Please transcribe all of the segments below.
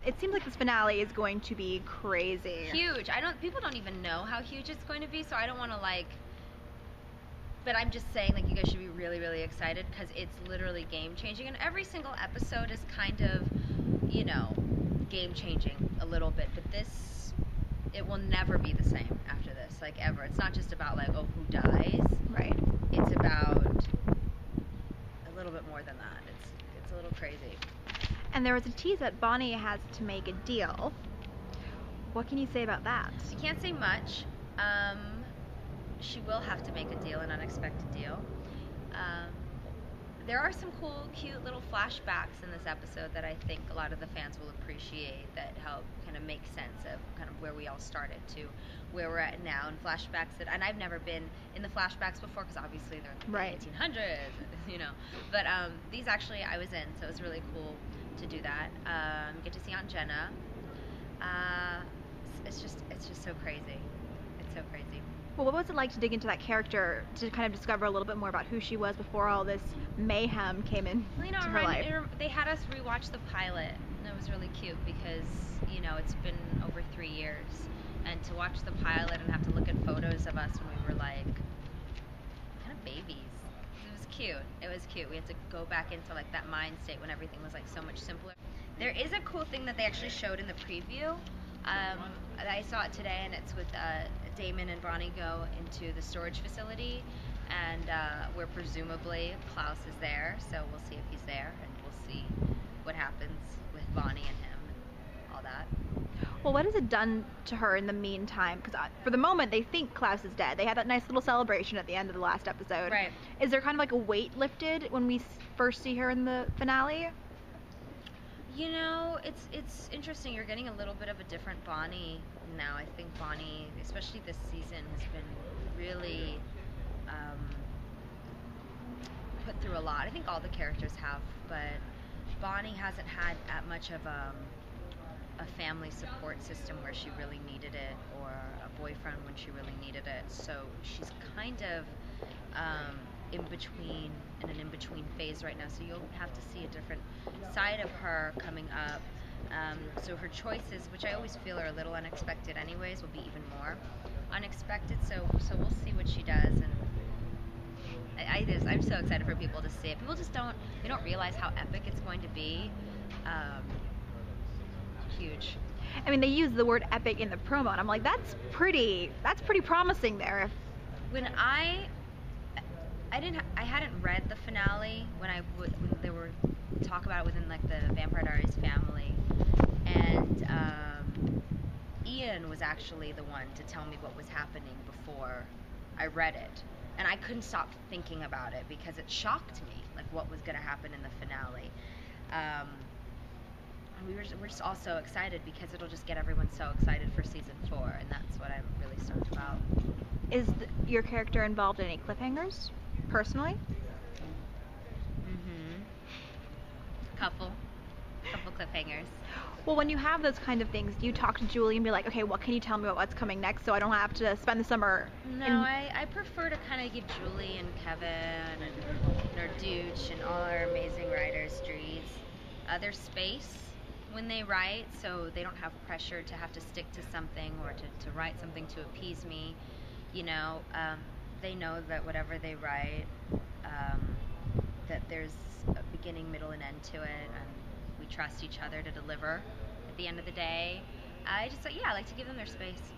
it seems like this finale is going to be crazy. Huge. People don't even know how huge it's going to be, so I don't want to like, but I'm just saying, like, you guys should be really, really excited because it's literally game changing, and every single episode is kind of, you know, game changing a little bit, but this, it will never be the same after this, like, ever. It's not just about like, oh, who dies. Right. It's about a little bit more than that. It's a little crazy. And there was a tease that Bonnie has to make a deal. What can you say about that? I can't say much. She will have to make a deal, an unexpected deal. There are some cool, cute little flashbacks in this episode that I think a lot of the fans will appreciate, that help kind of make sense of kind of where we all started to where we're at now, and flashbacks that, and I've never been in the flashbacks before because obviously they're in the right. 1800s, you know. But these actually I was in, so it was really cool to do that. Get to see Aunt Jenna. It's just so crazy. It's so crazy. Well, what was it like to dig into that character, to kind of discover a little bit more about who she was before all this mayhem came in to her life? They had us rewatch the pilot, and it was really cute because, you know, it's been over 3 years, and to watch the pilot and have to look at photos of us when we were like kind of babies. It was cute. It was cute. We had to go back into like that mind state when everything was like so much simpler. There is a cool thing that they actually showed in the preview. I saw it today, and it's with Damon and Bonnie go into the storage facility, and where presumably Klaus is there, so we'll see if he's there, and we'll see what happens with Bonnie and him and all that. Well, what has it done to her in the meantime? Because for the moment, they think Klaus is dead. They had that nice little celebration at the end of the last episode. Right. Is there kind of like a weight lifted when we first see her in the finale? You know, it's interesting. You're getting a little bit of a different Bonnie now. I think Bonnie, especially this season, has been really put through a lot. I think all the characters have, but Bonnie hasn't had that much of a family support system where she really needed it, or a boyfriend when she really needed it. So she's kind of in an in-between phase right now, so you'll have to see a different side of her coming up. So her choices, which I always feel are a little unexpected anyways, will be even more unexpected, so we'll see what she does. And I'm so excited for people to see it. People just don't realize how epic it's going to be. Huge. I mean, they use the word epic in the promo, and I'm like, that's pretty promising there. When I hadn't read the finale when there were talk about it within like the Vampire Diaries family, and Ian was actually the one to tell me what was happening before I read it, and I couldn't stop thinking about it because it shocked me, like what was going to happen in the finale. And we're just all so excited because it'll just get everyone so excited for season 4, and that's what I'm really stoked about. Is your character involved in any cliffhangers, personally? Couple cliffhangers. Well, when you have those kind of things, do you talk to Julie and be like, okay, what can you tell me about what's coming next, so I don't have to spend the summer? No, I prefer to kind of give Julie and Kevin and Nerdooch and all our amazing writers, Drees, their space when they write, so they don't have pressure to have to stick to something or to write something to appease me. You know, they know that whatever they write, that there's a beginning, middle, and end to it, and we trust each other to deliver at the end of the day. I like to give them their space.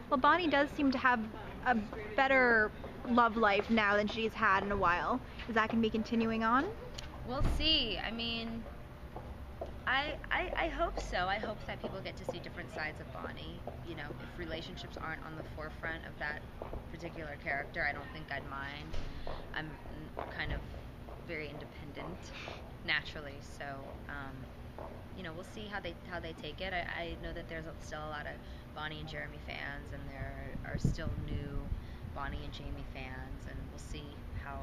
Well, Bonnie does seem to have a better love life now than she's had in a while. Is that going to be continuing on? We'll see. I mean, I hope so. I hope that people get to see different sides of Bonnie. You know, if relationships aren't on the forefront of that particular character, I don't think I'd mind. I'm kind of very independent naturally, so you know, we'll see how they take it. I know that there's still a lot of Bonnie and Jeremy fans, and there are still new Bonnie and Jamie fans, and we'll see how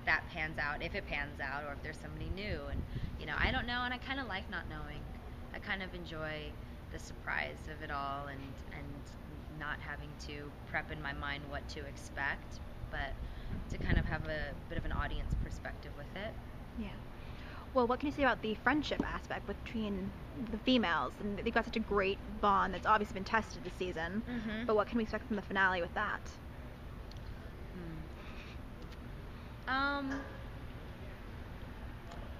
that pans out, if it pans out, or if there's somebody new. And you know, I don't know, and I kind of like not knowing. I kind of enjoy the surprise of it all, and not having to prep in my mind what to expect, but to kind of have a bit of an audience perspective with it. Yeah. Well, what can you say about the friendship aspect between the females? And they've got such a great bond that's obviously been tested this season. Mm-hmm. But what can we expect from the finale with that?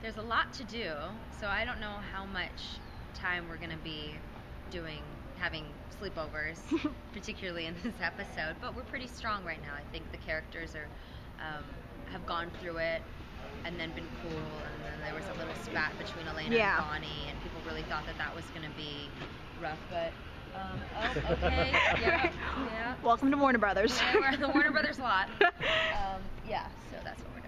There's a lot to do, so I don't know how much time we're gonna be having sleepovers, particularly in this episode. But we're pretty strong right now. I think the characters have gone through it and then been cool. And then there was a little spat between Elena and Bonnie, and people really thought that was gonna be rough. But okay, yeah. Welcome to Warner Brothers. Yeah, we're the Warner Brothers lot. Yeah, so that's what we're doing.